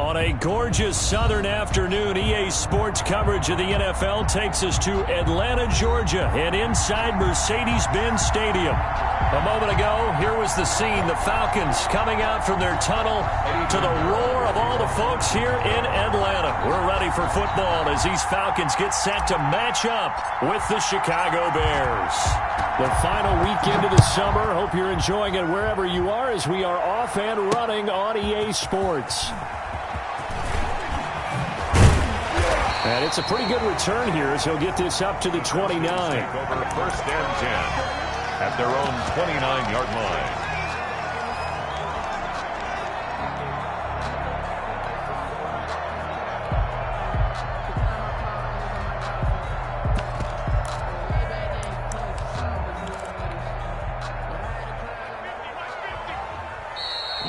On a gorgeous southern afternoon, EA Sports coverage of the NFL takes us to Atlanta, Georgia, and inside Mercedes-Benz Stadium. A moment ago, here was the scene. The Falcons coming out from their tunnel to the roar of all the folks here in Atlanta. We're ready for football as these Falcons get set to match up with the Chicago Bears. The final weekend of the summer. Hope you're enjoying it wherever you are as we are off and running on EA Sports. And it's a pretty good return here as he'll get this up to the 29. Over first and 10 at their own 29-yard line.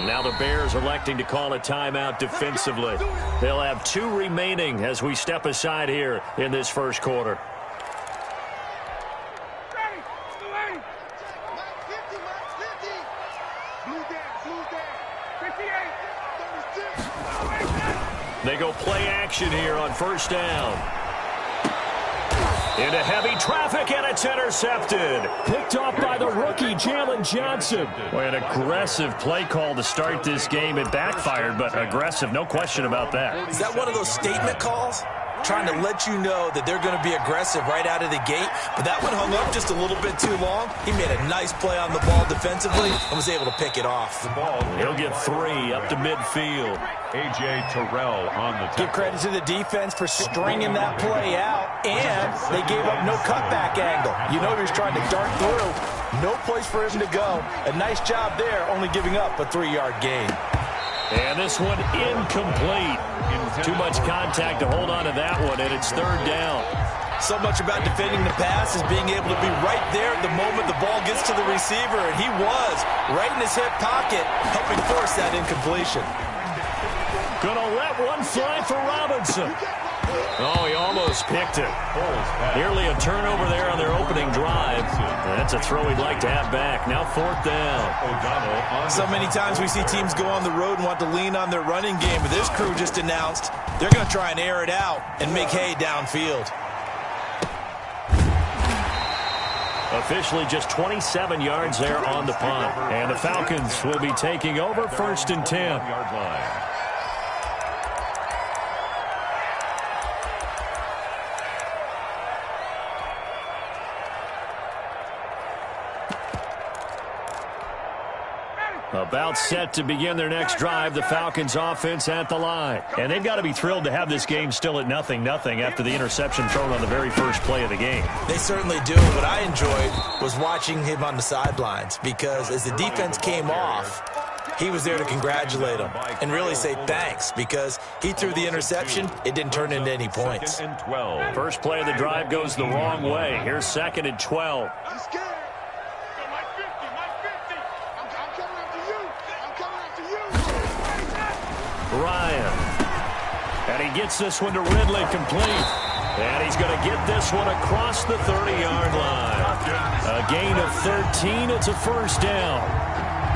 Now the Bears electing to call a timeout defensively. They'll have 2 remaining as we step aside here in this first quarter. They go play action here on first down. Into heavy traffic, and it's intercepted. Picked off by the rookie, Jalen Johnson. Boy, an aggressive play call to start this game. It backfired, but aggressive, no question about that. Is that one of those statement calls? Trying to let you know that they're going to be aggressive right out of the gate, but that one hung up just a little bit too long. He made a nice play on the ball defensively and was able to pick it off. The ball. He'll get 3 up to midfield. A.J. Terrell on the tackle. Give credit to the defense for stringing that play out, and they gave up no cutback angle. You know he was trying to dart through. No place for him to go. A nice job there, only giving up a 3-yard gain. And this one incomplete. Too much contact to hold on to that one, and it's 3rd down. So much about defending the pass is being able to be right there at the moment the ball gets to the receiver, and he was right in his hip pocket, helping force that incompletion. Gonna let one fly for Robinson. Oh, he almost picked it. Nearly a turnover there on their opening drive. That's a throw he'd like to have back. Now 4th down. So many times we see teams go on the road and want to lean on their running game, but this crew just announced they're going to try and air it out and make hay downfield. Officially just 27 yards there on the punt. And the Falcons will be taking over 1st and 10. About set to begin their next drive, the Falcons offense at the line. And they've got to be thrilled to have this game still at 0-0 after the interception thrown on the very first play of the game. They certainly do. What I enjoyed was watching him on the sidelines because as the defense came off, he was there to congratulate them and really say thanks because he threw the interception. It didn't turn into any points. First play of the drive goes the wrong way. Here's 2nd and 12. Ryan. And he gets this one to Ridley complete. And he's going to get this one across the 30-yard line. A gain of 13. It's a 1st down.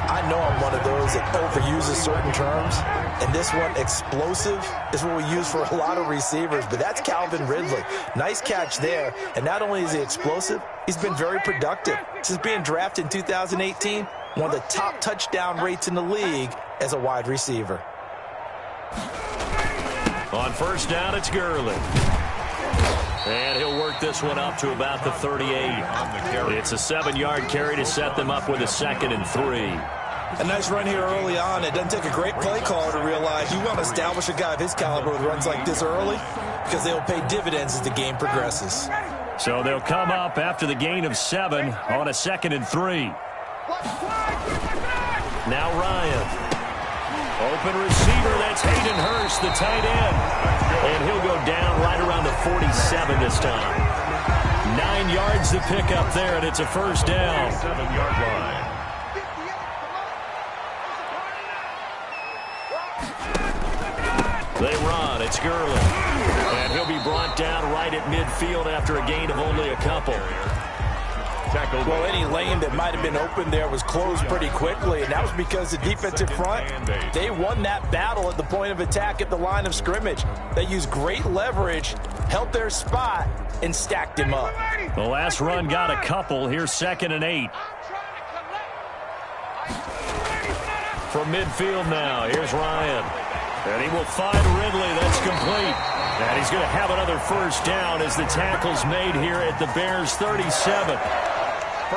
I know I'm one of those that overuses certain terms. And this one, explosive, is what we use for a lot of receivers. But that's Calvin Ridley. Nice catch there. And not only is he explosive, he's been very productive. Since being drafted in 2018, one of the top touchdown rates in the league as a wide receiver. On 1st down, it's Gurley. And he'll work this one up to about the 38. It's a 7-yard carry to set them up with a 2nd and 3. A nice run here early on. It doesn't take a great play caller to realize you want to establish a guy of his caliber with runs like this early because they'll pay dividends as the game progresses. So they'll come up after the gain of 7 on a 2nd and 3. Now Ryan. Open receiver, that's Hayden Hurst, the tight end. And he'll go down right around the 47 this time. 9 yards to pick up there, and it's a 1st down. 7-yard line. They run, it's Gurley. And he'll be brought down right at midfield after a gain of only a couple. tackled. Well, any lane that might have been open there was closed pretty quickly, and that was because the defensive front, they won that battle at the point of attack at the line of scrimmage. They used great leverage, held their spot, and stacked him up. The last run got a couple. Here's 2nd and 8. From midfield now, here's Ryan. And he will find Ridley. That's complete. And he's going to have another first down as the tackle's made here at the Bears' 37.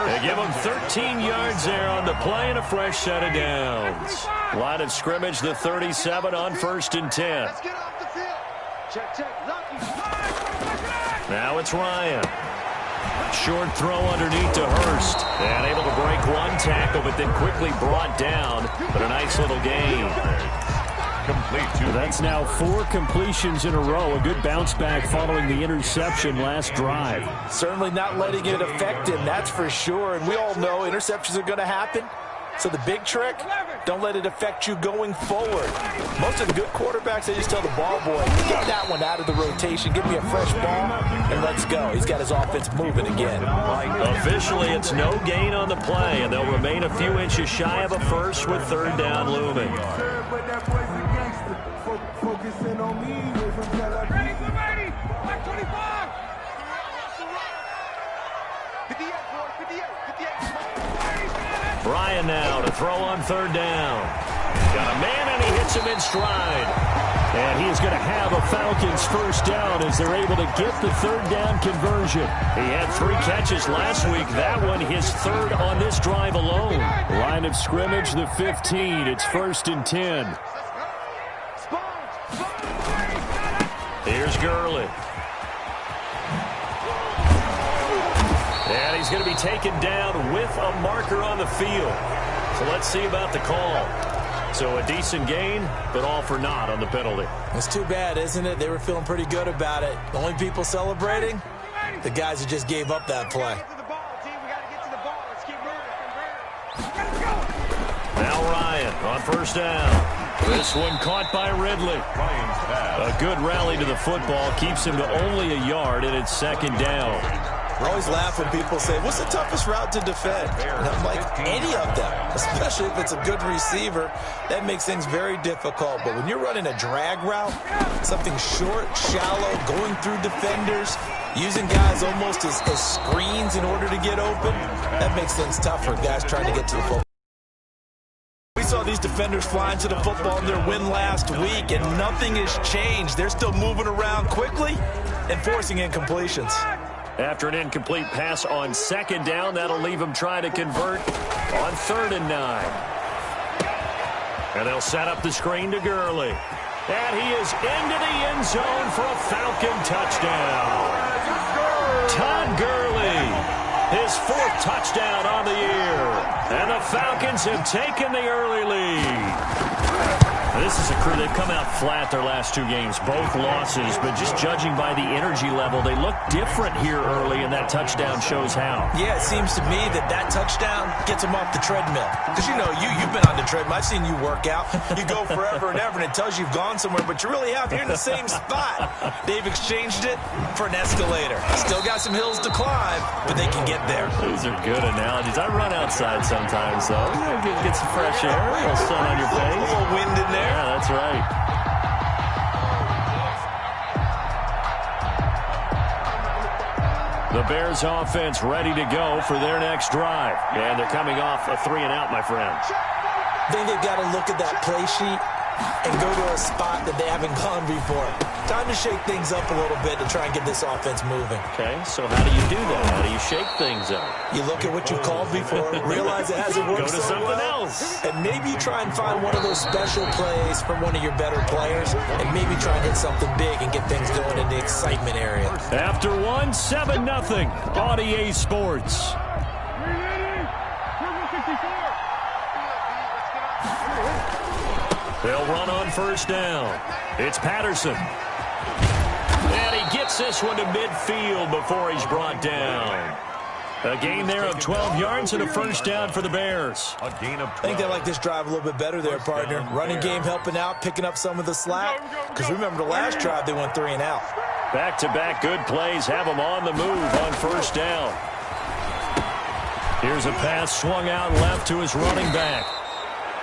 They give him 13 yards there on the play and a fresh set of downs. Line of scrimmage, the 37 on 1st and 10. Now it's Ryan. Short throw underneath to Hurst. And able to break one tackle, but then quickly brought down. But a nice little gain. Complete. That's now 4 completions in a row. A good bounce back following the interception last drive. Certainly not letting it affect him, that's for sure. And we all know interceptions are going to happen. So the big trick, don't let it affect you going forward. Most of the good quarterbacks, they just tell the ball boy, get that one out of the rotation, give me a fresh ball, and let's go. He's got his offense moving again. Officially, it's no gain on the play, and they'll remain a few inches shy of a first with 3rd down looming. Ryan now to throw on 3rd down. Got a man, and he hits him in stride. And he is going to have a Falcons first down as they're able to get the 3rd down conversion. He had 3 catches last week. That one his 3rd on this drive alone. Line of scrimmage, the 15. It's 1st and 10. Here's Gurley. And he's going to be taken down with a marker on the field. So let's see about the call. So a decent gain, but all for naught on the penalty. It's too bad, isn't it? They were feeling pretty good about it. The only people celebrating, the guys who just gave up that play. Now Ryan on 1st down. This one caught by Ridley. A good rally to the football keeps him to only a yard, and it's 2nd down. I always laugh when people say, what's the toughest route to defend? And I'm like, any of them, especially if it's a good receiver. That makes things very difficult. But when you're running a drag route, something short, shallow, going through defenders, using guys almost as screens in order to get open, that makes things tough for guys trying to get to the football. We saw these defenders flying to the football in their win last week, and nothing has changed. They're still moving around quickly and forcing incompletions. After an incomplete pass on 2nd down, that'll leave him trying to convert on 3rd and 9. And they'll set up the screen to Gurley. And he is into the end zone for a Falcon touchdown. Todd Gurley, his 4th touchdown on the year. And the Falcons have taken the early lead. This is a crew, they've come out flat their last 2 games, both losses, but just judging by the energy level, they look different here early, and that touchdown shows how. Yeah, it seems to me that touchdown gets them off the treadmill. Because, you know, you've been on the treadmill. I've seen you work out. You go forever and ever, and it tells you you've gone somewhere, but you really have. You're in the same spot. They've exchanged it for an escalator. Still got some hills to climb, but they can get there. These are good analogies. I run outside sometimes, though. Get some fresh air, a little sun on your face. A little wind in there. Yeah, that's right. The Bears offense ready to go for their next drive. And they're coming off a 3-and-out, my friend. I think they've got to look at that play sheet and go to a spot that they haven't gone before. Time to shake things up a little bit to try and get this offense moving. Okay, so how do you do that? How do you shake things up? You look at what you've called before, realize it hasn't worked Go to so something well, else. and maybe you try and find one of those special plays from one of your better players, and maybe try and hit something big and get things going in the excitement area. After 7-0 on EA Sports. They'll run on 1st down. It's Patterson. And he gets this one to midfield before he's brought down. A gain there of 12 yards and a first down for the Bears. A gain of 12. I think they like this drive a little bit better there, partner. Running game helping out, picking up some of the slack. Because remember the last drive, they went 3-and-out. Back-to-back good plays have them on the move on 1st down. Here's a pass swung out left to his running back.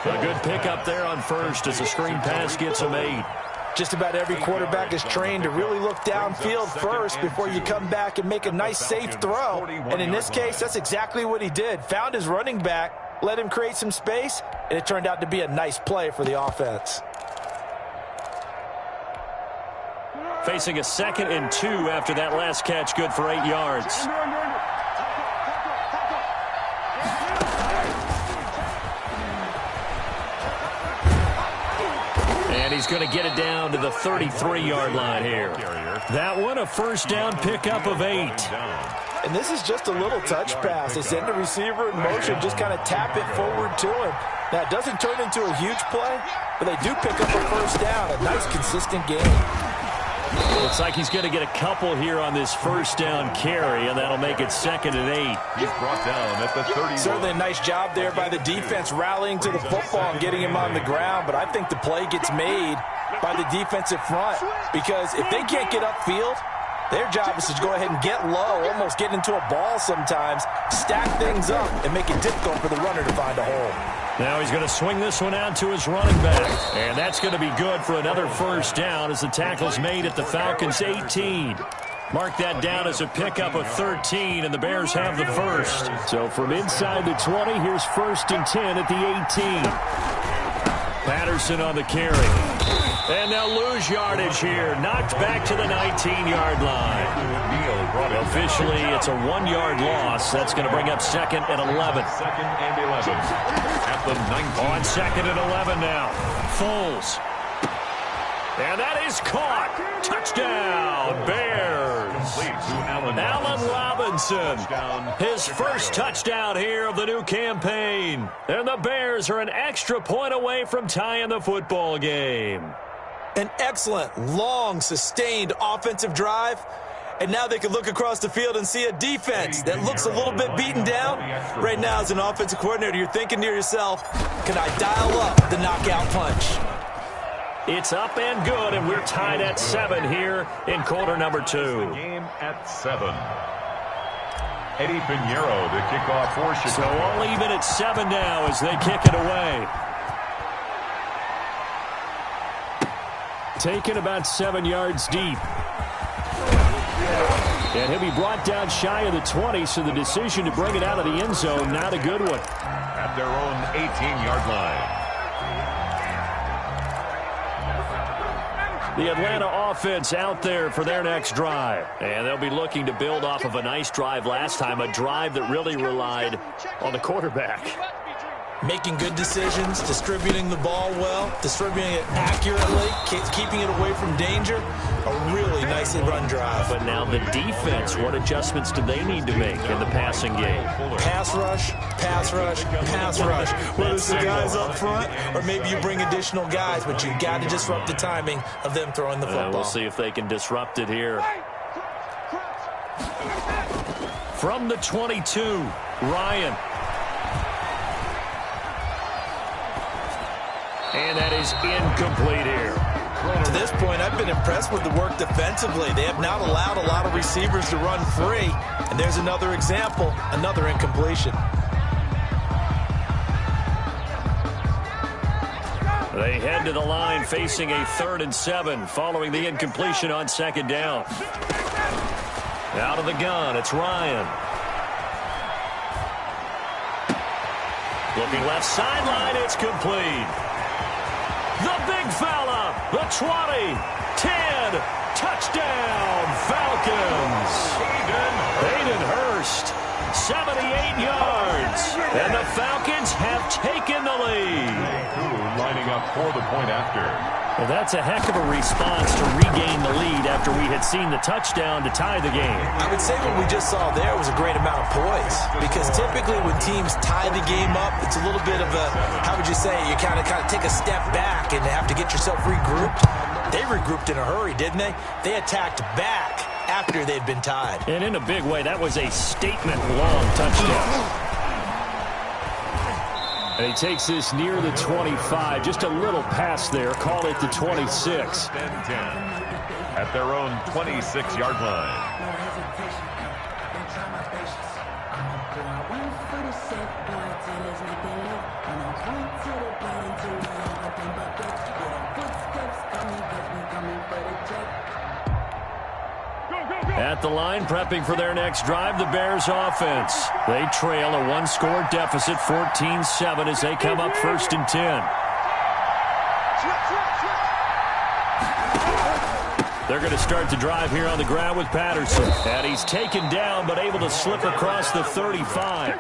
A good pickup there on first as the screen pass gets him 8. Just about every quarterback is trained to really look downfield first before you come back and make a nice, safe throw. And in this case, that's exactly what he did. Found his running back, let him create some space, and it turned out to be a nice play for the offense. Facing a 2nd and 2 after that last catch, good for 8 yards. And he's going to get it down to the 33-yard line here. That one, a first down pickup of 8. And this is just a little touch pass. They send the receiver in motion, just kind of tap it forward to him. Now, it doesn't turn into a huge play, but they do pick up a first down. A nice, consistent game. Looks like he's going to get a couple here on this first down carry, and that'll make it 2nd and 8. He's brought down at the 30. Certainly a nice job there by the defense rallying to the football and getting him on the ground, but I think the play gets made by the defensive front because if they can't get upfield, their job is to go ahead and get low, almost get into a ball sometimes, stack things up, and make it difficult for the runner to find a hole. Now he's going to swing this one out to his running back. And that's going to be good for another first down as the tackle's made at the Falcons' 18. Mark that down as a pickup of 13, and the Bears have the first. So from inside the 20, here's 1st and 10 at the 18. Patterson on the carry. And they'll lose yardage here. Knocked back to the 19-yard line. Officially, it's a 1-yard loss. That's going to bring up 2nd and 11. 2nd and 11. At the 19. On 2nd and 11 now. Foles. And that is caught. Touchdown, Bears. Allen Robinson. His first touchdown here of the new campaign. And the Bears are an extra point away from tying the football game. An excellent, long, sustained offensive drive. And now they can look across the field and see a defense that looks a little bit beaten down. Right now, as an offensive coordinator, you're thinking to yourself, can I dial up the knockout punch? It's up and good, and we're tied at 7 here in quarter number 2. Game at 7. Eddie Pinheiro, the kickoff for Chicago. So all even at 7 now as they kick it away. Taken about 7 yards deep. And he'll be brought down shy of the 20, so the decision to bring it out of the end zone, not a good one. At their own 18-yard line. The Atlanta offense out there for their next drive. And they'll be looking to build off of a nice drive last time, a drive that really relied on the quarterback. Making good decisions, distributing the ball well, distributing it accurately, keeping it away from danger. A really nicely run drive. But now the defense, what adjustments do they need to make in the passing game? Pass rush, pass rush, pass rush. Whether it's the guys up front or maybe you bring additional guys, but you've got to disrupt the timing of them throwing the football. We'll see if they can disrupt it here. From the 22, Ryan. And that is incomplete here. To this point, I've been impressed with the work defensively. They have not allowed a lot of receivers to run free. And there's another example, another incompletion. They head to the line facing a 3rd and 7 following the incompletion on 2nd down. Out of the gun, it's Ryan. Looking left sideline, it's complete. The big fella, the 20, 10, touchdown, Falcons. Hayden Hurst, 78 yards, and the Falcons have taken the lead. Lining up for the point after. Well, that's a heck of a response to regain the lead after we had seen the touchdown to tie the game. I would say what we just saw there was a great amount of poise, because typically when teams tie the game up, it's a little bit of a, how would you say, you kind of take a step back and have to get yourself regrouped. They regrouped in a hurry, didn't they? They attacked back after they'd been tied. And in a big way, that was a statement-long touchdown. And he takes this near the 25. Just a little pass there. Call it the 26. At their own 26-yard line. At the line, prepping for their next drive, the Bears offense. They trail a one-score deficit, 14-7, as they come up 1st and 10. They're going to start the drive here on the ground with Patterson. And he's taken down, but able to slip across the 35.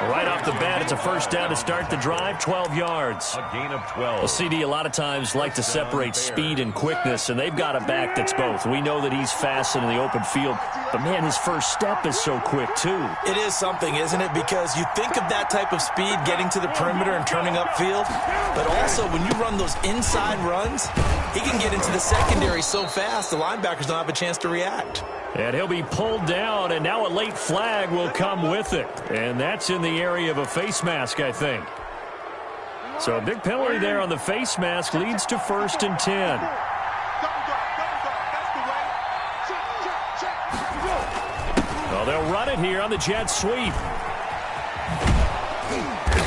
Right off the bat, it's a 1st down to start the drive, 12 yards. A gain of 12. Well, CD, a lot of times like to separate speed and quickness, and they've got a back that's both. We know that he's fast in the open field, but, man, his first step is so quick, too. It is something, isn't it? Because you think of that type of speed getting to the perimeter and turning upfield, but also when you run those inside runs, he can get into the secondary so fast the linebackers don't have a chance to react. And he'll be pulled down, and now a late flag will come with it. And that's in the area of a face mask, I think. So a big penalty there on the face mask leads to 1st and 10. Well, they'll run it here on the jet sweep.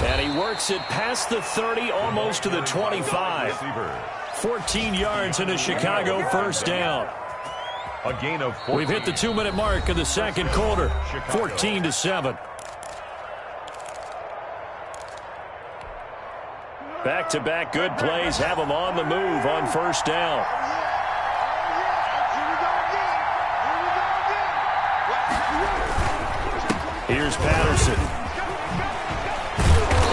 And he works it past the 30, almost to the 25. 14 yards and a Chicago 1st down. A gain of 14. We've hit the 2-minute mark of the 2nd quarter, 14-7. Back-to-back good plays have them on the move on 1st down. Here's Patterson.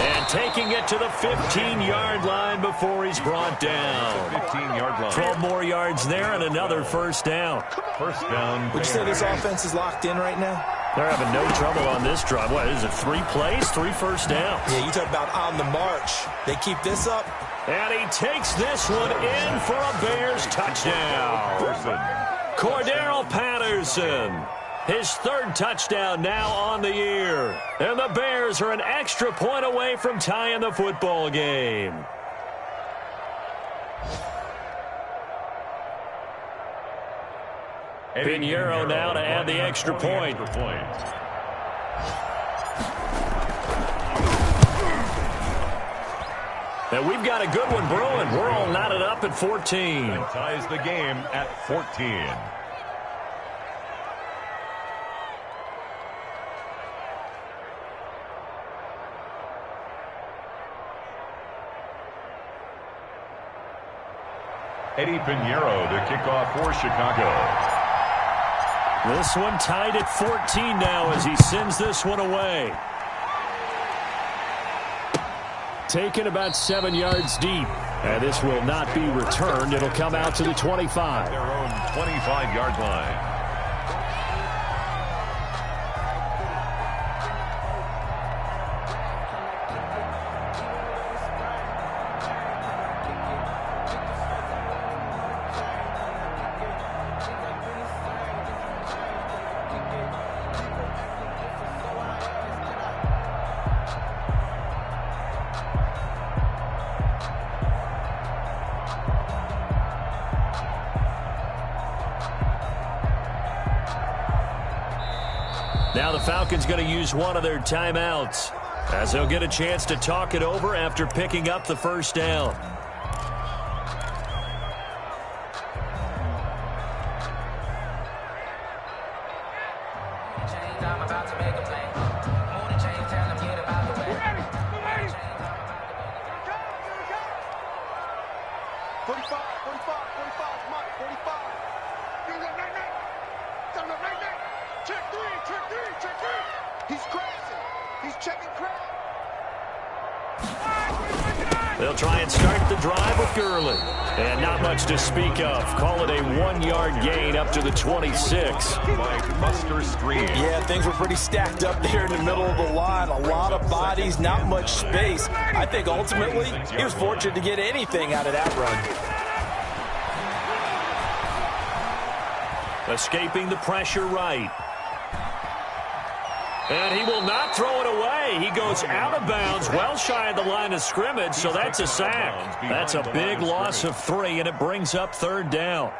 And taking it to the 15-yard line before he's brought down. 15-yard line. 12 more yards there and another 1st down. 1st down. Would you say this offense is locked in right now? They're having no trouble on this drive. What is it, 3 plays, 3 1st downs? Yeah, you talk about on the march. They keep this up. And he takes this one in for a Bears touchdown. Cordero Patterson. His 3rd touchdown now on the year. And the Bears are an extra point away from tying the football game. Pinheiro now to add the extra point. And we've got a good one brewing. We're all knotted up at 14. And ties the game at 14. Eddie Pinheiro to kick off for Chicago. This one tied at 14 now as he sends this one away. Taken about 7 yards deep. And this will not be returned. It'll come out to the 25. Their own 25-yard line. Now the Falcons going to use one of their timeouts as they'll get a chance to talk it over after picking up the 1st down. They'll try and start the drive with Gurley. And not much to speak of. Call it a 1-yard gain up to the 26. By Buster Screen. Yeah, things were pretty stacked up there in the middle of the line. A lot of bodies, not much space. I think ultimately he was fortunate to get anything out of that run. Escaping the pressure right. And he will not throw it away. He goes out of bounds, well shy of the line of scrimmage, so that's a sack. That's a big loss of 3, and it brings up 3rd down.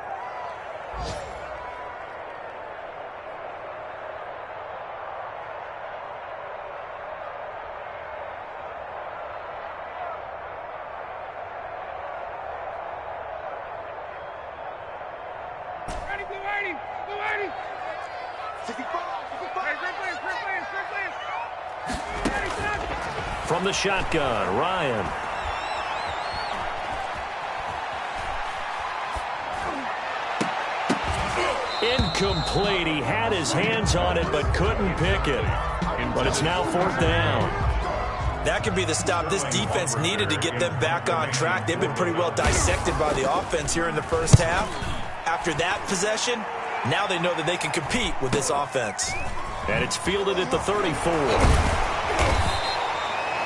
From the shotgun, Ryan. Incomplete. He had his hands on it but couldn't pick it. But it's now 4th down. That could be the stop this defense needed to get them back on track. They've been pretty well dissected by the offense here in the first half. After that possession, now they know that they can compete with this offense. And it's fielded at the 34.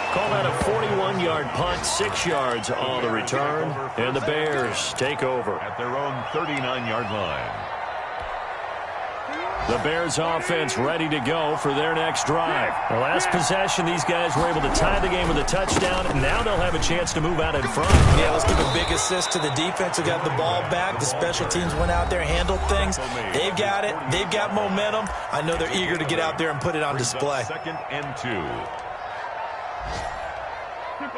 Call that a 41-yard punt, 6 yards on the return. And the Bears take over at their own 39-yard line. The Bears offense ready to go for their next drive. The last possession, these guys were able to tie the game with a touchdown, and now they'll have a chance to move out in front. Yeah, let's give a big assist to the defense who got the ball back. The special teams went out there, handled things. They've got it. They've got momentum. I know they're eager to get out there and put it on display. 2nd and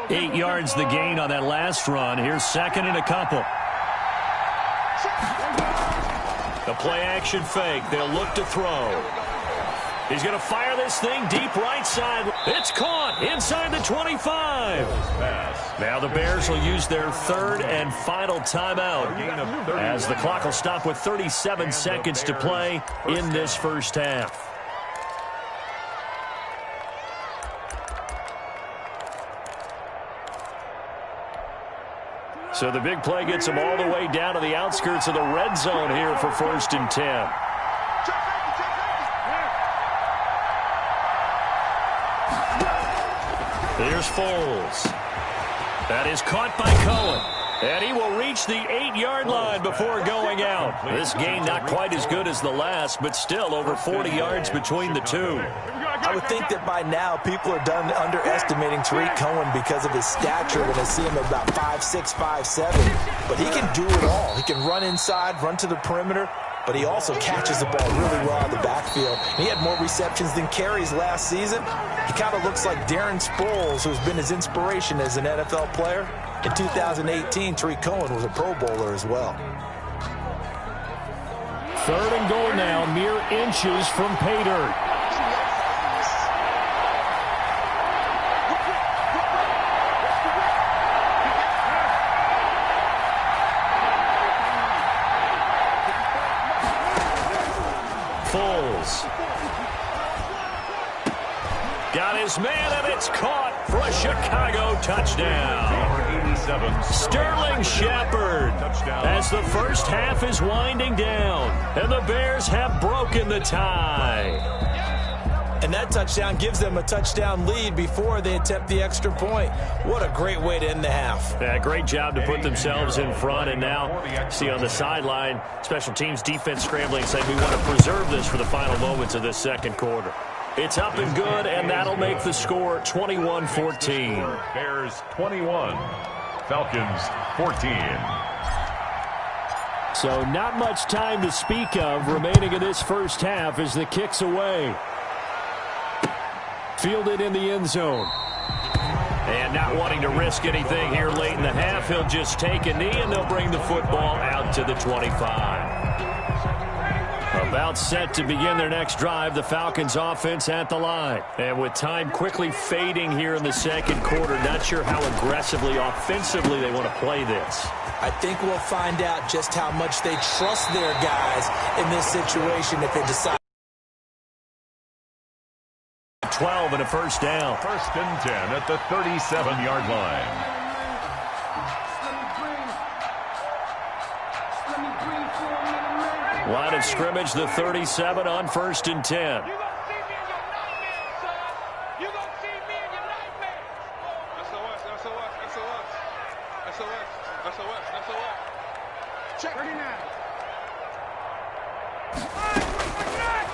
2. 8 yards the gain on that last run. Here's 2nd and a couple. The play-action fake. They'll look to throw. He's going to fire this thing deep right side. It's caught inside the 25. Now the Bears will use their 3rd and final timeout as the clock will stop with 37 seconds to play in this first half. So the big play gets them all the way down to the outskirts of the red zone here for 1st and 10. Here's Foles. That is caught by Cohen. And he will reach the 8-yard line before going out. This gain not quite as good as the last, but still over 40 yards between the two. I would think that by now people are done underestimating Tariq Cohen because of his stature when they see him at about 5'6", 5'7". But he can do it all. He can run inside, run to the perimeter, but he also catches the ball really well out of the backfield. He had more receptions than carries last season. He kind of looks like Darren Sproles, who's been his inspiration as an NFL player. In 2018, Tariq Cohen was a Pro Bowler as well. 3rd and goal now, mere inches from pay dirt. Foles. Got his man, and it's caught for a Chicago touchdown. Sterling Shepard, as the first half is winding down, and the Bears have broken the tie. And that touchdown gives them a touchdown lead before they attempt the extra point. What a great way to end the half. Yeah, great job to put themselves in front. And now, see on the sideline, special teams defense scrambling, saying we want to preserve this for the final moments of this second quarter. It's up and good, and that'll make the score 21-14. Bears 21, Falcons 14. So not much time to speak of remaining in this first half as the kick's away. Fielded in the end zone. And not wanting to risk anything here late in the half, he'll just take a knee, and they'll bring the football out to the 25. About set to begin their next drive, the Falcons offense at the line. And with time quickly fading here in the second quarter, not sure how aggressively, offensively they want to play this. I think we'll find out just how much they trust their guys in this situation if they decide. 12 and a first down. 1st and 10 at the 37-yard line. Line of scrimmage, the 37 on 1st and 10.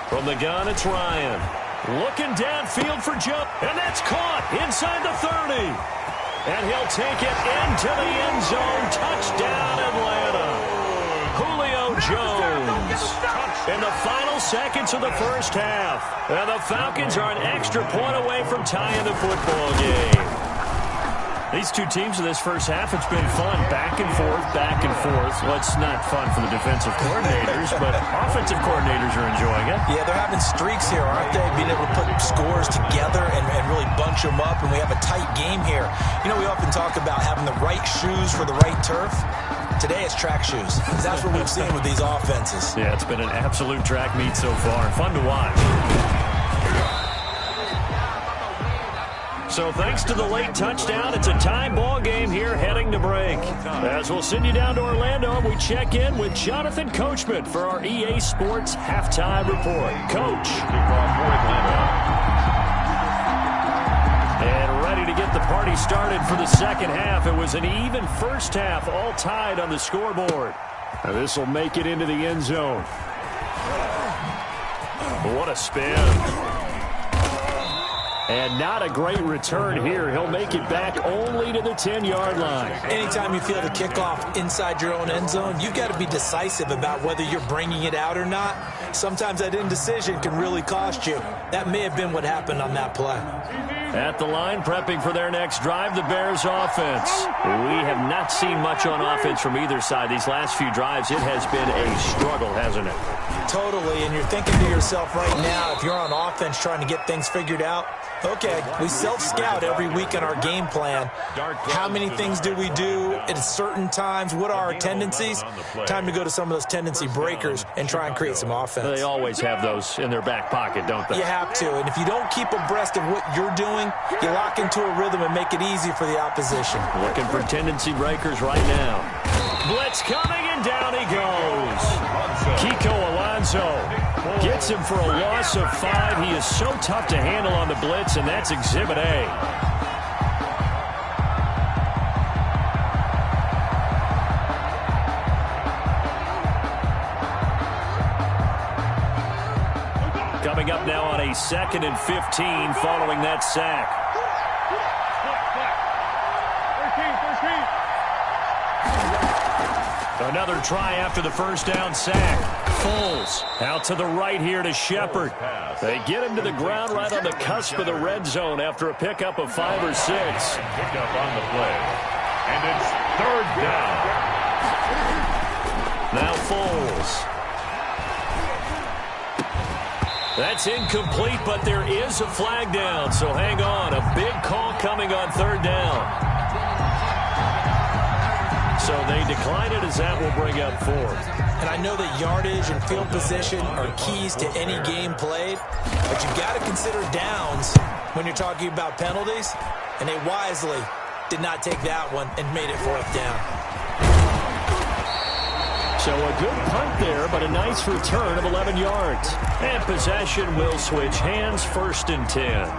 From the gun, it's Ryan. Looking downfield for jump, and that's caught inside the 30. And he'll take it into the end zone. Touchdown, Atlanta. Julio Jones in the final seconds of the first half. And the Falcons are an extra point away from tying the football game. These two teams in this first half, it's been fun. Back and forth, back and forth. Well, it's not fun for the defensive coordinators, but offensive coordinators are enjoying it. Yeah, they're having streaks here, aren't they? Being able to put scores together and really bunch them up, and we have a tight game here. You know, we often talk about having the right shoes for the right turf. Today it's track shoes. That's what we've seen with these offenses. Yeah, it's been an absolute track meet so far. Fun to watch. So thanks to the late touchdown, it's a tie ball game here heading to break. As we'll send you down to Orlando, we check in with Jonathan Coachman for our EA Sports Halftime Report. Coach. And ready to get the party started for the second half. It was an even first half, all tied on the scoreboard. This will make it into the end zone. What a spin. And not a great return here. He'll make it back only to the 10-yard line. Anytime you feel the kickoff inside your own end zone, you've got to be decisive about whether you're bringing it out or not. Sometimes that indecision can really cost you. That may have been what happened on that play. At the line, prepping for their next drive, the Bears offense. We have not seen much on offense from either side. These last few drives, it has been a struggle, hasn't it? Totally, and you're thinking to yourself right now, if you're on offense trying to get things figured out, okay, we self-scout every week in our game plan. How many things do we do at certain times? What are our tendencies? Time to go to some of those tendency breakers and try and create some offense. They always have those in their back pocket, don't they? You have to, and if you don't keep abreast of what you're doing, you lock into a rhythm and make it easy for the opposition. Looking for tendency breakers right now. Blitz coming, and down he goes. Kiko Alonso gets him for a loss of 5. He is so tough to handle on the blitz, and that's Exhibit A. Coming up now on a 2nd and 15 following that sack. Another try after the first down sack. Foles out to the right here to Shepard. They get him to the ground right on the cusp of the red zone after a pickup of 5 or 6. Pickup on the play. And it's 3rd down. Now Foles. That's incomplete, but there is a flag down, so hang on. A big call coming on 3rd down. So they decline it as that will bring up 4th. And I know that yardage and field position are keys to any game played, but you've got to consider downs when you're talking about penalties, and they wisely did not take that one and made it 4th down. So a good punt there, but a nice return of 11 yards. And possession will switch hands, 1st and 10.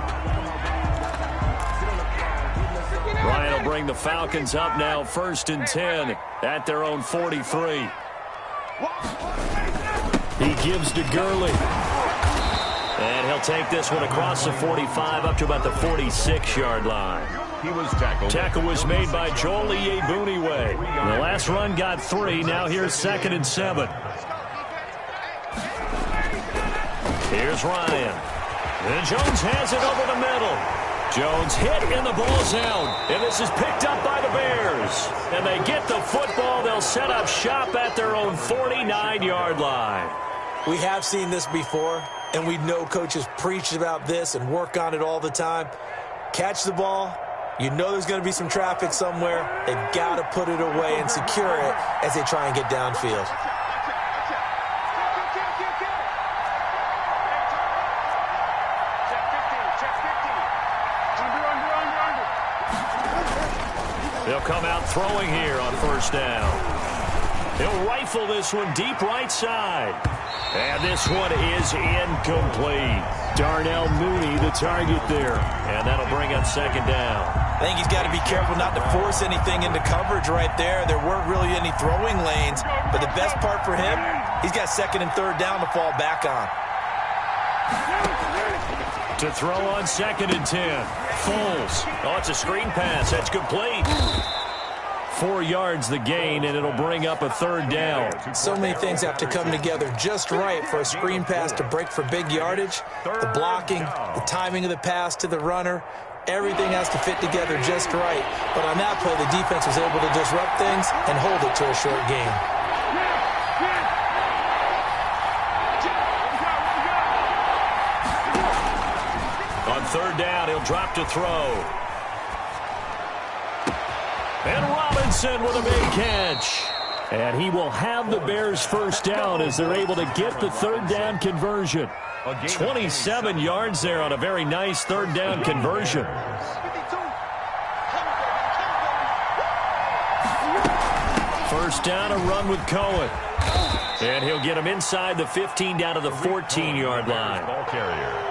Ryan will bring the Falcons up now, 1st and 10 at their own 43. He gives to Gurley. And he'll take this one across the 45 up to about the 46-yard line. He was tackled. Tackle was made by Joel Iyiegbuniwe. The last run got 3. Now here's 2nd and 7. Here's Ryan. And Jones has it over the middle. Jones hit and the ball's out. And this is picked up by the Bears. And they get the football. They'll set up shop at their own 49-yard line. We have seen this before, and we know coaches preach about this and work on it all the time. Catch the ball. You know there's going to be some traffic somewhere. They've got to put it away and secure it as they try and get downfield. They'll come out throwing here on 1st down. He'll rifle this one deep right side. And this one is incomplete. Darnell Mooney, the target there. And that'll bring up 2nd down. I think he's got to be careful not to force anything into coverage right there. There weren't really any throwing lanes. But the best part for him, he's got 2nd and 3rd down to fall back on. To throw on 2nd and 10. Foles. Oh, it's a screen pass. That's complete. 4 yards the gain, and it'll bring up a 3rd down. So many things have to come together just right for a screen pass to break for big yardage. The blocking, the timing of the pass to the runner, Everything has to fit together just right. But on that play, the defense was able to disrupt things and hold it to a short game. On third down, he'll drop to throw. And Robinson with a big catch. And he will have the Bears first down as they're able to get the third down conversion. 27 yards there on a very nice third down conversion. First down, a run with Cohen. And he'll get him inside the 15 down to the 14-yard line.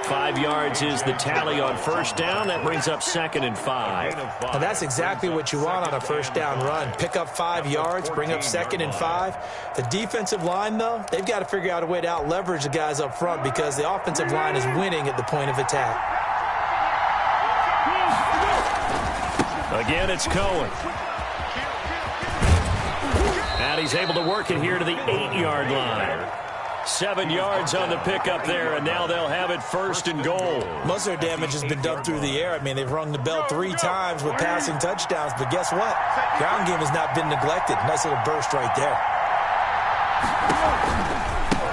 5 yards is the tally on first down. That brings up 2nd and 5. And that's exactly what you want on a first down run. Pick up 5 yards, bring up 2nd and 5. The defensive line, though, they've got to figure out a way to out-leverage the guys up front because the offensive line is winning at the point of attack. Again, it's Cohen. And he's able to work it here to the 8-yard line. 7 yards on the pickup there, and now they'll have it 1st and goal. Most of their damage has been done through the air. I mean, they've rung the bell 3 times with passing touchdowns, but guess what? Ground game has not been neglected. Nice little burst right there.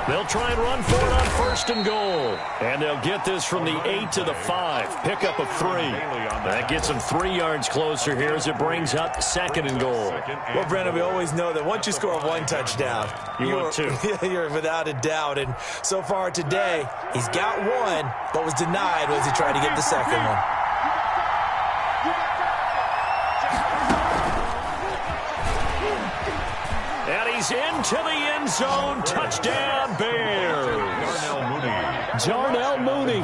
They'll try and run for it on 1st and goal. And they'll get this from the 8 to the 5. Pickup of 3. That gets them 3 yards closer here as it brings up 2nd and goal. Well, Brennan, we always know that once you score 1 touchdown, you're without a doubt. And so far today, he's got 1, but was denied as he tried to get the second one. Into the end zone. Touchdown, Bears. Darnell Mooney,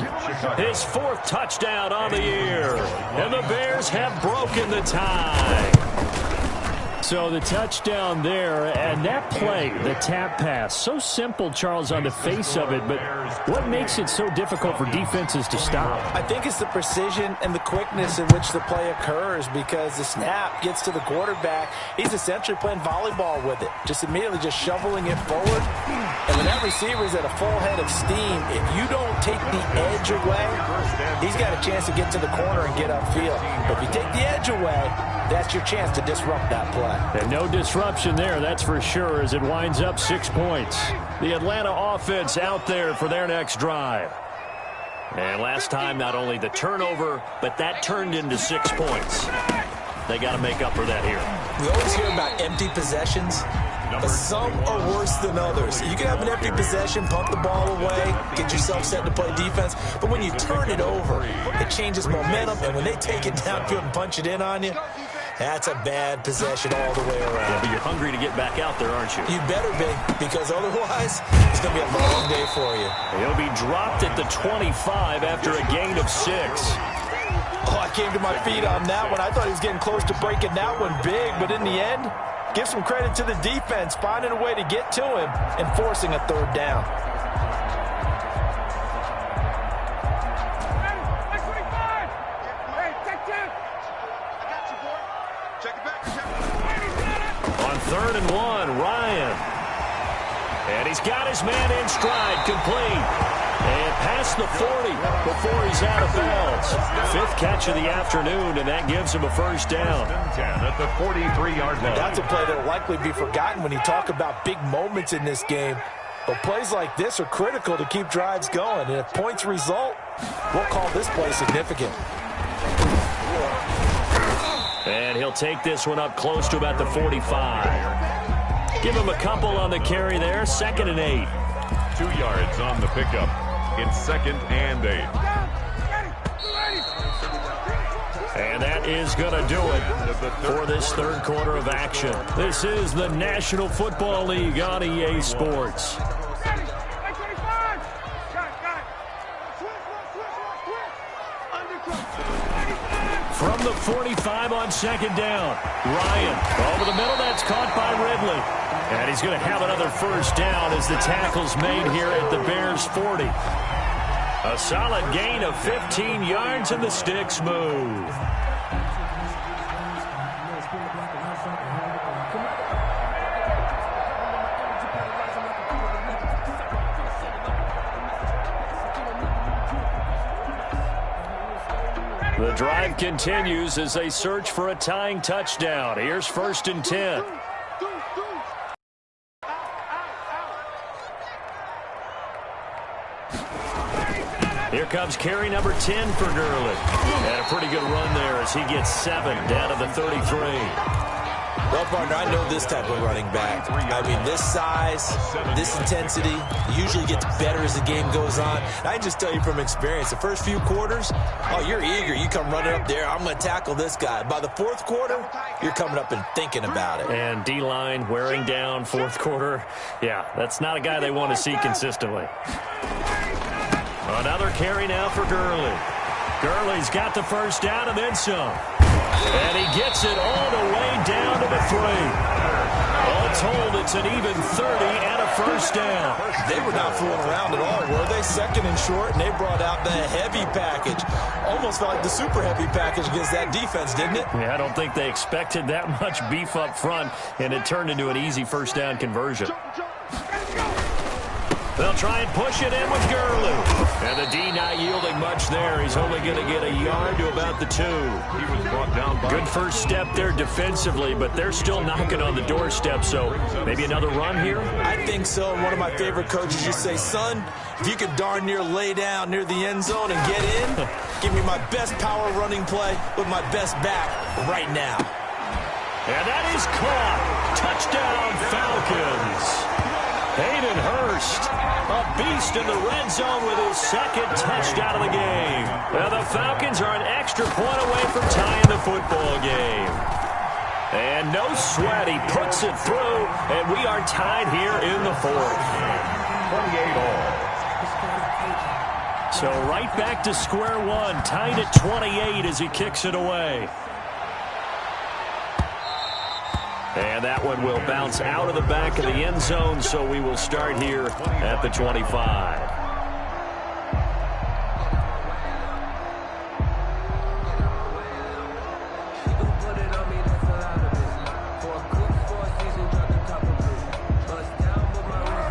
his 4th touchdown on the year. And the Bears have broken the tie. So the touchdown there, and that play, the tap pass, so simple, Charles, on the face of it, but what makes it so difficult for defenses to stop? I think it's the precision and the quickness in which the play occurs because the snap gets to the quarterback. He's essentially playing volleyball with it, just immediately just shoveling it forward. And when that receiver's at a full head of steam, if you don't take the edge away, he's got a chance to get to the corner and get upfield. But if you take the edge away, that's your chance to disrupt that play. And no disruption there, that's for sure, as it winds up 6 points. The Atlanta offense out there for their next drive. And last time, not only the turnover, but that turned into 6 points. They got to make up for that here. We always hear about empty possessions, but some are worse than others. You can have an empty possession, punt the ball away, get yourself set to play defense, but when you turn it over, it changes momentum, and when they take it downfield and punch it in on you, that's a bad possession all the way around. Yeah, but you're hungry to get back out there, aren't you? You better be, because otherwise, it's going to be a long day for you. He'll be dropped at the 25 after a gain of 6. Oh, I came to my feet on that one. I thought he was getting close to breaking that one big, but in the end, give some credit to the defense, finding a way to get to him and forcing a 3rd down. On 3rd and 1, Ryan. And he's got his man in stride, complete. And past the 40 before he's out of bounds. 5th catch of the afternoon, and that gives him a first down. 10 at the 43-yard line. That's a play that will likely be forgotten when you talk about big moments in this game. But plays like this are critical to keep drives going. And if points result, we'll call this play significant. And he'll take this one up close to about the 45. Give him a couple on the carry there. 2nd and 8. 2 yards on the pickup in 2nd and 8. And that is going to do it for this 3rd quarter of action. This is the National Football League on EA Sports. From the 45 on 2nd down. Ryan over the middle. That's caught by Ridley. And he's going to have another first down as the tackle's made here at the Bears 40. A solid gain of 15 yards and the sticks move. The drive continues as they search for a tying touchdown. Here's 1st and 10. Here comes carry number 10 for Gurley. And a pretty good run there as he gets 7 down to the 33. Well, partner, I know this type of running back. I mean, this size, this intensity usually gets better as the game goes on. And I just tell you from experience, the first few quarters, oh, you're eager. You come running up there, I'm going to tackle this guy. By the 4th quarter, you're coming up and thinking about it. And D-line wearing down 4th quarter. Yeah, that's not a guy they want to see consistently. Another carry now for Gurley. Gurley's got the first down and then some. And he gets it all the way down to the 3. All told, it's an even 30 and a first down. They were not fooling around at all, were they? 2nd and short, and they brought out the heavy package. Almost felt like the super heavy package against that defense, didn't it? Yeah, I don't think they expected that much beef up front, and it turned into an easy first down conversion. They'll try and push it in with Gurley. And the D not yielding much there. He's only going to get a yard to about the 2. He was brought down by good first step there defensively, but they're still knocking on the doorstep, so maybe another run here? I think so. And one of my favorite coaches used to say, son, if you could darn near lay down near the end zone and get in, give me my best power running play with my best back right now. And that is caught. Touchdown, Falcons. Hayden Hurst, a beast in the red zone with his 2nd touchdown of the game. Now the Falcons are an extra point away from tying the football game. And no sweat, he puts it through, and we are tied here in the 4th. 28 all. So right back to square one, tied at 28 as he kicks it away. And that one will bounce out of the back of the end zone, so we will start here at the 25.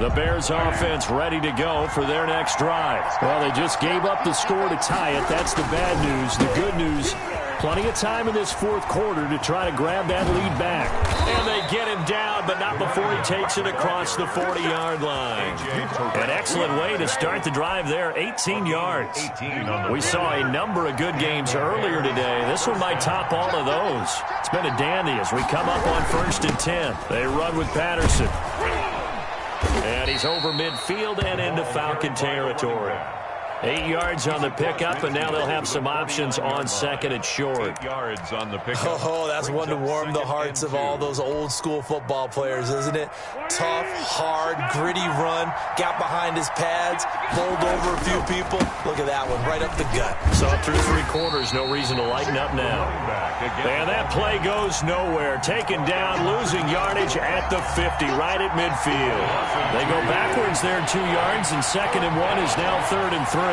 The Bears offense ready to go for their next drive. Well, they just gave up the score to tie it. That's the bad news. The good news, plenty of time in this 4th quarter to try to grab that lead back. And they get him down, but not before he takes it across the 40-yard line. An excellent way to start the drive there, 18 yards. We saw a number of good games earlier today. This one might top all of those. It's been a dandy as we come up on 1st and 10. They run with Patterson. And he's over midfield and into Falcon territory. 8 yards on the pickup, and now they'll have some options on 2nd and short. 8 yards on the pickup. Oh, that's one to warm the hearts of all those old-school football players, isn't it? Tough, hard, gritty run, got behind his pads, bowled over a few people. Look at that one, right up the gut. Saw through 3 quarters, no reason to lighten up now. And that play goes nowhere. Taken down, losing yardage at the 50, right at midfield. They go backwards there 2 yards, and 2nd and 1 is now 3rd and 3.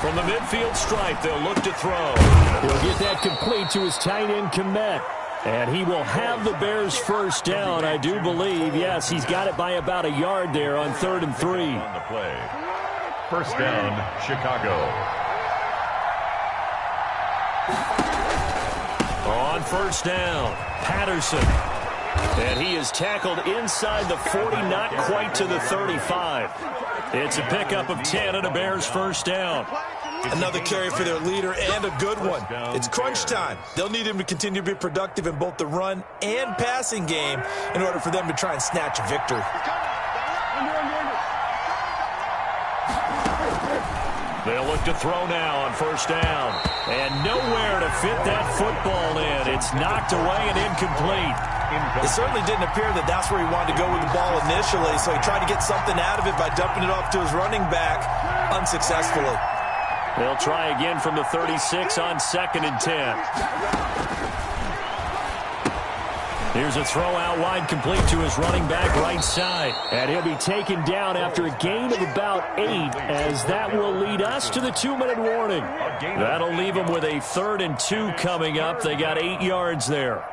From the midfield stripe, they'll look to throw. He'll get that complete to his tight end, Kmet. And he will have the Bears first down, I do believe. Yes, he's got it by about a yard there on 3rd and 3. On the play. First down, Chicago. On first down, Patterson. And he is tackled inside the 40, not quite to the 35. It's a pickup of 10 and a Bears first down. Another carry for their leader and a good one. It's crunch time. They'll need him to continue to be productive in both the run and passing game in order for them to try and snatch a victory. They'll look to throw now on first down. And nowhere to fit that football in. It's knocked away and incomplete. It certainly didn't appear that that's where he wanted to go with the ball initially, so he tried to get something out of it by dumping it off to his running back unsuccessfully. They'll try again from the 36 on 2nd and 10. Here's a throw out wide, complete to his running back right side. And he'll be taken down after a gain of about 8, as that will lead us to the 2-minute warning. That'll leave them with a 3rd and 2 coming up. They got 8 yards there.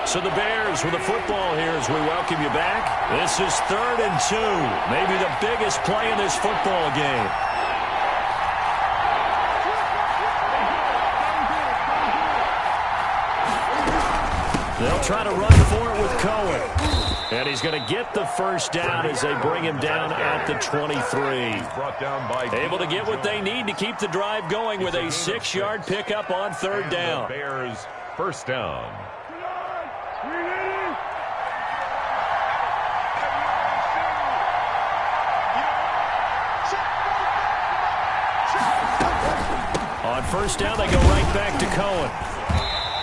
So the Bears with the football here as we welcome you back. This is 3rd and 2. Maybe the biggest play in this football game. They'll try to run for it with Cohen. And he's going to get the first down as they bring him down at the 23. Able to get what they need to keep the drive going with a 6-yard pickup on 3rd down. Bears first down. On 1st down, they go right back to Cohen.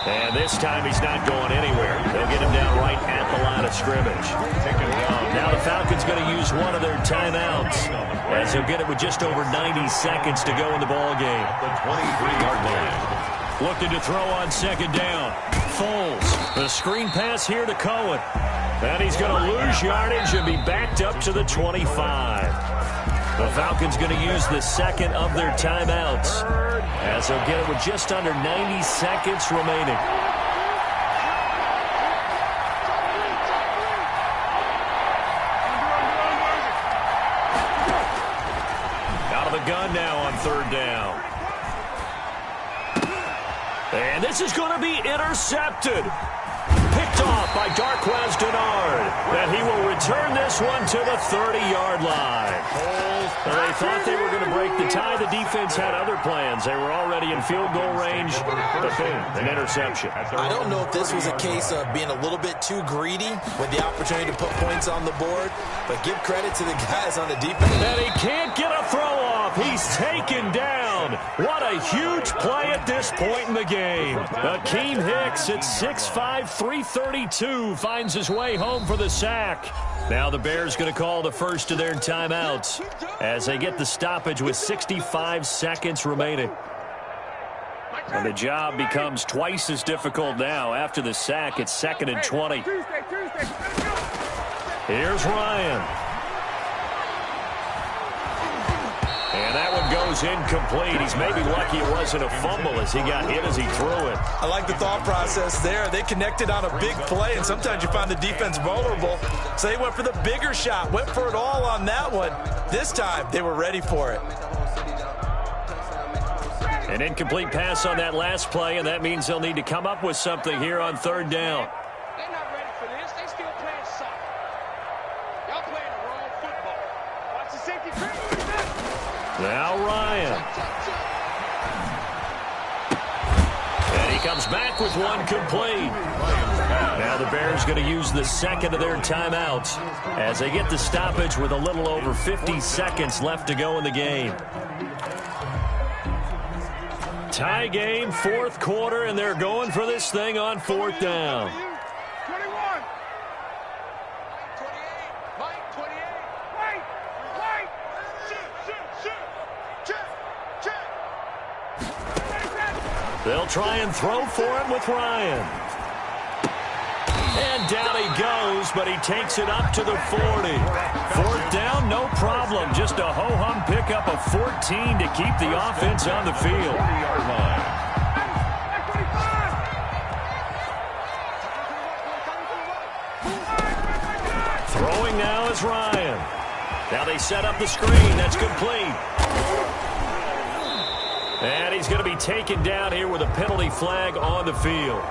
And this time he's not going anywhere. They'll get him down right at the line of scrimmage. Now the Falcons going to use one of their timeouts as they'll get it with just over 90 seconds to go in the ball game. The 23-yard line. Looking to throw on 2nd down. Foles. The screen pass here to Cohen. And he's going to lose yardage and be backed up to the 25. The Falcons going to use the second of their timeouts as they'll get it with just under 90 seconds remaining. Out of the gun now on 3rd down. And this is going to be intercepted. Picked off by Darquez Denard. And he will return this one to the 30-yard line. They thought they were going to break the tie. The defense had other plans. They were already in field goal range. But boom, an interception. I don't know if this was a case of being a little bit too greedy with the opportunity to put points on the board, but give credit to the guys on the defense. And he can't get a throw off. He's taken down. What a huge play at this point in the game. Akeem Hicks at 6'5", 332 finds his way home for the sack. Now the Bears going to call the first of their timeouts as they get the stoppage with 65 seconds remaining. And the job becomes twice as difficult now after the sack. It's 2nd and 20. Here's Ryan. And that one goes incomplete. He's maybe lucky it wasn't a fumble as he got hit as he threw it. I like the thought process there. They connected on a big play, and sometimes you find the defense vulnerable. So they went for the bigger shot, went for it all on that one. This time, they were ready for it. An incomplete pass on that last play, and that means they'll need to come up with something here on 3rd down. They're not ready for this. They still playing soccer. Y'all playing the wrong football. Watch the safety. Now Ryan. And he comes back with one complete. Now the Bears going to use the second of their timeouts as they get the stoppage with a little over 50 seconds left to go in the game. Tie game, 4th quarter, and they're going for this thing on 4th down. 21. Mike, 28. Mike. Check. They'll try and throw for it with Ryan. And down he goes, but he takes it up to the 40. 4th down, no problem. Just a ho-hum pickup of 14 to keep the offense on the field. 40-yard line. Throwing now is Ryan. Now they set up the screen. That's complete. And he's going to be taken down here with a penalty flag on the field.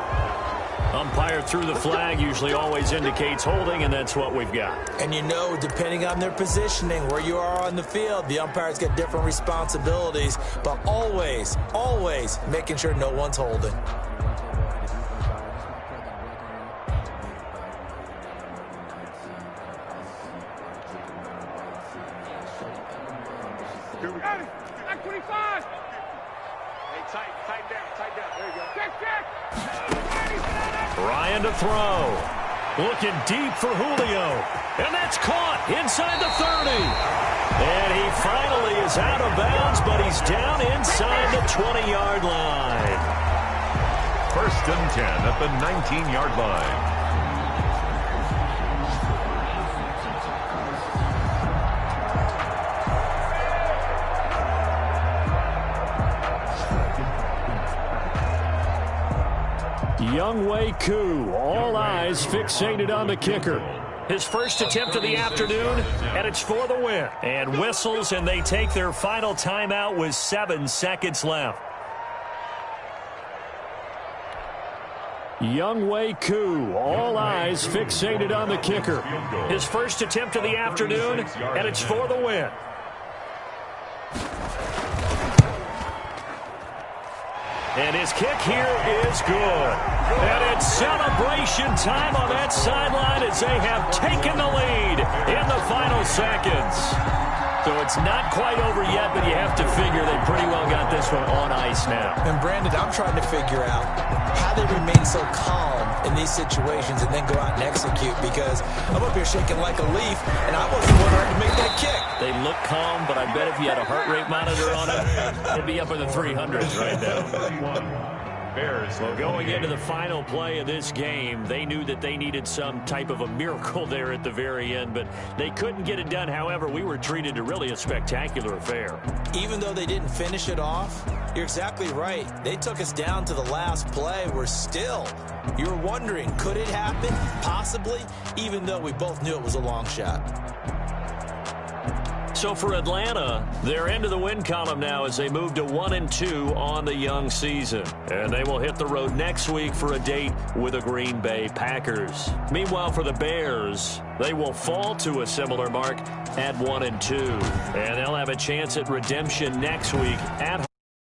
Umpire threw the flag, usually always indicates holding, and that's what we've got. And you know, depending on their positioning, where you are on the field, the umpires get different responsibilities, but always, always making sure no one's holding. Like 25. Hey, tight down. There you go. Check. Ryan to throw. Looking deep for Julio. And that's caught inside the 30. And he finally is out of bounds, but he's down inside the 20-yard line. 1st and 10 at the 19-yard line. Younghoe Koo, all eyes fixated on the kicker. His first attempt of the afternoon, and it's for the win. And whistles, and they take their final timeout with 7 seconds left. Younghoe Koo, all eyes fixated on the kicker. His first attempt of the afternoon, and it's for the win. And his kick here is good. And it's celebration time on that sideline as they have taken the lead in the final seconds. So it's not quite over yet, but you have to figure they pretty well got this one on ice now. And Brandon, I'm trying to figure out how they remain so calm in these situations and then go out and execute, because I'm up here shaking like a leaf, and I wasn't the one hard to make that kick. They look calm, but I bet if you had a heart rate monitor on it, it'd be up in the 300s right now. Well, going into the final play of this game, they knew that they needed some type of a miracle there at the very end, but they couldn't get it done. However, we were treated to really a spectacular affair. Even though they didn't finish it off, you're exactly right. They took us down to the last play. We're still, you were wondering, could it happen? Possibly, even though we both knew it was a long shot. So for Atlanta, they're into the win column now as they move to 1-2 on the young season. And they will hit the road next week for a date with the Green Bay Packers. Meanwhile, for the Bears, they will fall to a similar mark at 1-2. And they'll have a chance at redemption next week at home.